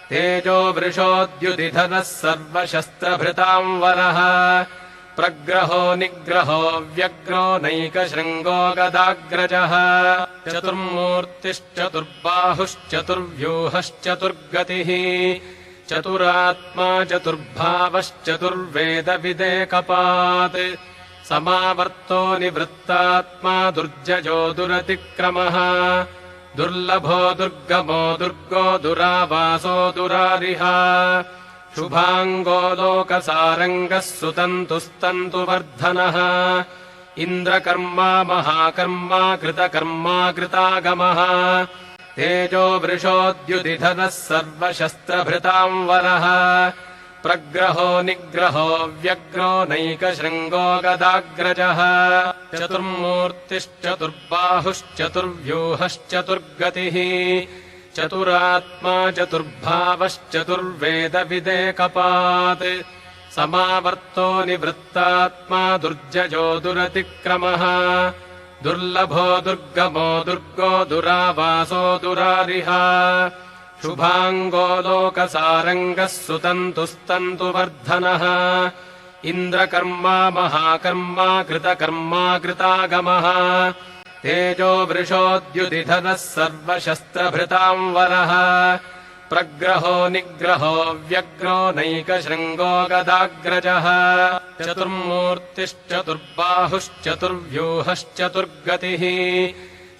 तेजो वृषोद्युतिधरः सर्वशस्त्रभृताम् वरः प्रग्रहो निग्रहो व्यग्रो नैकशृङ्गो गदाग्रजः चतुर्मूर्तिश्चतुर्बाहुश्चतुर्व्यूहश्चतुर्गतिः चतुरात्मा चतुर्भावश्चतुर्वेदविदेकपात् समावर्तो निवृत्तात्मा दुर्जयो दुरतिक्रमः दुर्लभो दुर्गमो दुर्गो दुरावासो दुरारिः शुभाङ्गो लोकसारङ्गः सुतन्तुस्तन्तुवर्धनः इन्द्रकर्मा महाकर्मा कृतकर्मा कृतागमः तेजो वृषोद्युतिधरः सर्वशस्त्रभृताम् वरः प्रग्रहो निग्रहो व्यग्रो नैकशृङ्गो गदाग्रजः चतुर्मूर्तिश्चतुर्बाहुश्चतुर्व्यूहश्चतुर्गतिः चतुरात्मा चतुर्भावश्चतुर्वेदविदेकपात् समावर्तो निवृत्तात्मा दुर्जयो दुरतिक्रमः दुर्लभो दुर्गमो दुर्गो दुरावासो दुरारिः शुभाङ्गो लोकसारङ्गः सुतन्तुस्तन्तुवर्धनः इन्द्रकर्मा महाकर्मा कृतकर्मा कृतागमः तेजो वृषोद्युतिधरः सर्वशस्त्रभृताम् वरः प्रग्रहो निग्रहो व्यग्रो नैकशृङ्गो गदाग्रजः चतुर्मूर्तिश्चतुर्बाहुश्चतुर्व्यूहश्चतुर्गतिः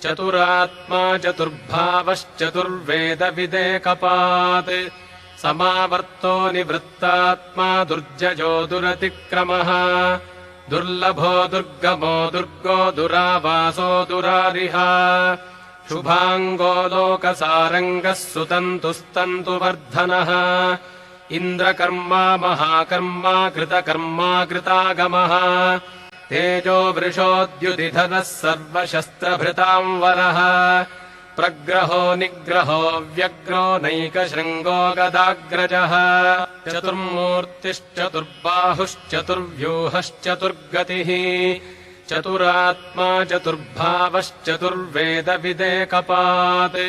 चतुरात्मा चतुर्भावश्चतुर्वेदविदेकपात् समावर्तो निवृत्तात्मा दुर्जयो दुरतिक्रमः दुर्लभो दुर्गमो दुर्गो दुरावासो दुरारिः शुभाङ्गो लोकसारङ्गः सुतन्तुस्तन्तुवर्धनः इन्द्रकर्मा महाकर्मा कृतकर्मा कृतागमः तेजो वृषोद्युतिधरः सर्वशस्त्रभृताम् वरः प्रग्रहो निग्रहो व्यग्रो नैकशृङ्गो गदाग्रजः चतुर्मूर्तिश्चतुर्बाहुश्चतुर्व्यूहश्चतुर्गतिः चतुरात्मा चतुर्भावश्चतुर्वेदविदेकपात्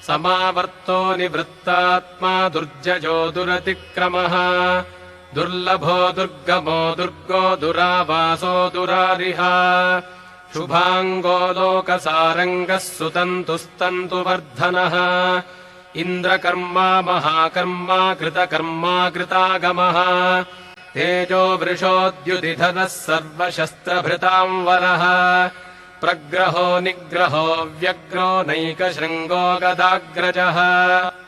समावर्तो निवृत्तात्मा दुर्जयो दुरतिक्रमः दुर्लभो दुर्गमो दुर्गो दुरावासो दुरारिः शुभाङ्गो लोकसारङ्गः सुतन्तुस्तन्तुवर्धनः इन्द्रकर्मा महाकर्मा कृतकर्मा कृतागमः तेजो वृषोद्युतिधरः सर्वशस्त्रभृताम् वरः प्रग्रहो निग्रहो व्यग्रो नैकशृङ्गो गदाग्रजः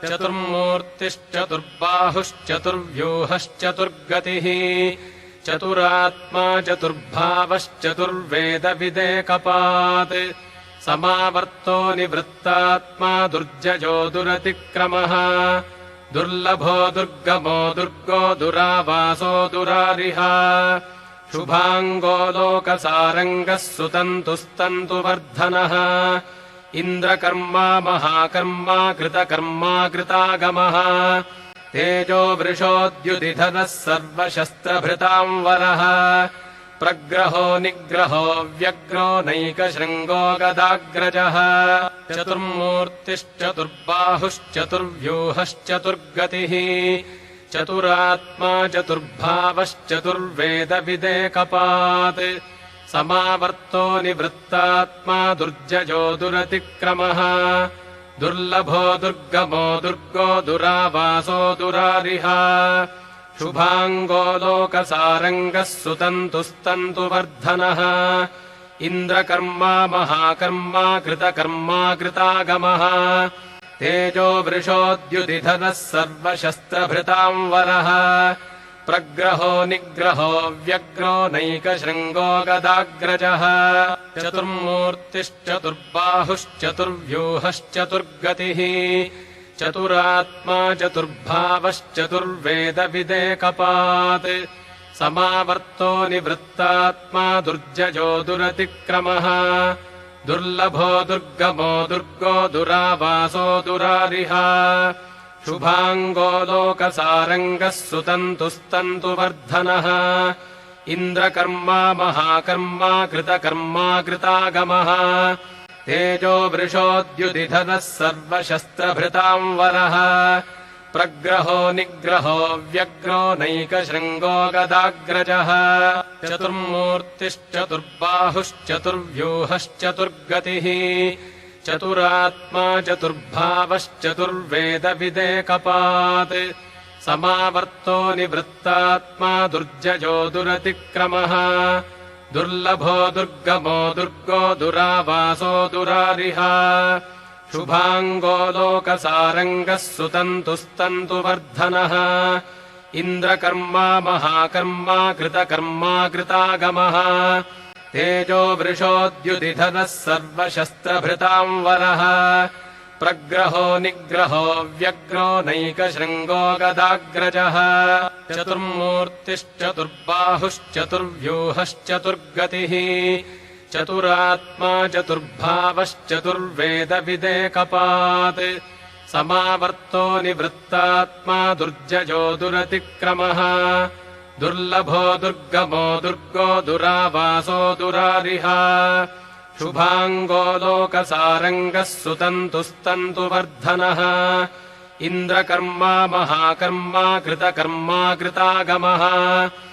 चतुर्मूर्तिश्चतुर्बाहुश्चतुर्व्यूहश्चतुर्गतिः चतुरात्मा चतुर्भावश्चतुर्वेदविदेकपात् समावर्तो निवृत्तात्मा दुर्जयो दुरतिक्रमः दुर्लभो दुर्गमो दुर्गो दुरावासो दुरारिः शुभाङ्गो लोकसारङ्गः सुतन्तुस्तन्तुवर्धनः इन्द्रकर्मा महाकर्मा कृतकर्मा कृतागमः तेजो वृषोद्युतिधरः सर्वशस्त्रभृताम् वरः प्रग्रहो निग्रहो व्यग्रो नैकशृङ्गो गदाग्रजः चतुर्मूर्तिश्चतुर्बाहुश्चतुर्व्यूहश्चतुर्गतिः चतुरात्मा चतुर्भावश्चतुर्वेदविदेकपात् समावर्तो निवृत्तात्मा दुर्जयो दुरतिक्रमः दुर्लभो दुर्गमो दुर्गो दुरावासो दुरारिः शुभाङ्गो लोकसारङ्गः सुतन्तुस्तन्तुवर्धनः इन्द्रकर्मा महाकर्मा कृतकर्मा कृतागमः तेजो वृषोद्युतिधरः सर्वशस्त्रभृताम् वरः प्रग्रहो निग्रहो व्यग्रो नैकशृङ्गो गदाग्रजः चतुर्मूर्तिश्चतुर्बाहुश्चतुर्व्यूहश्चतुर्गतिः चतुरात्मा चतुर्भावश्चतुर्वेदविदेकपात् समावर्तो निवृत्तात्मा दुर्जयो दुरतिक्रमः दुर्लभो दुर्गमो दुर्गो दुरावासो दुरारिः शुभाङ्गो लोकसारङ्गः सुतन्तुस्तन्तुवर्धनः इन्द्रकर्मा महाकर्मा कृतकर्मा कृतागमः तेजो वृषोद्युतिधरः सर्वशस्त्रभृताम् वरः प्रग्रहो निग्रहो व्यग्रो नैकशृङ्गो गदाग्रजः चतुर्मूर्तिश्चतुर्बाहुश्चतुर्व्यूहश्चतुर्गतिः चतुरात्मा चतुर्भावश्चतुर्वेदविदेकपात् समावर्तो निवृत्तात्मा दुर्जयो दुरतिक्रमः दुर्लभो दुर्गमो दुर्गो दुरावासो दुरारिः शुभाङ्गो लोकसारङ्गः सुतन्तुस्तन्तुवर्धनः इन्द्रकर्मा महाकर्मा कृतकर्मा कृतागमः तेजो वृषोद्युतिधरः सर्वशस्त्रभृताम् वरः प्रग्रहो निग्रहो व्यग्रो नैकशृङ्गो गदाग्रजः चतुर्मूर्तिश्चतुर्बाहुश्चतुर्व्यूहश्चतुर्गतिः चतुरात्मा चतुर्भावश्चतुर्वेदविदेकपात् समावर्तो निवृत्तात्मा दुर्जयो दुरतिक्रमः दुर्लभो दुर्गमो दुर्गो दुरावासो दुरारिः शुभाङ्गो लोकसारङ्गः सुतन्तुस्तन्तुवर्धनः इन्द्रकर्मा महाकर्मा कृतकर्मा कृतागमः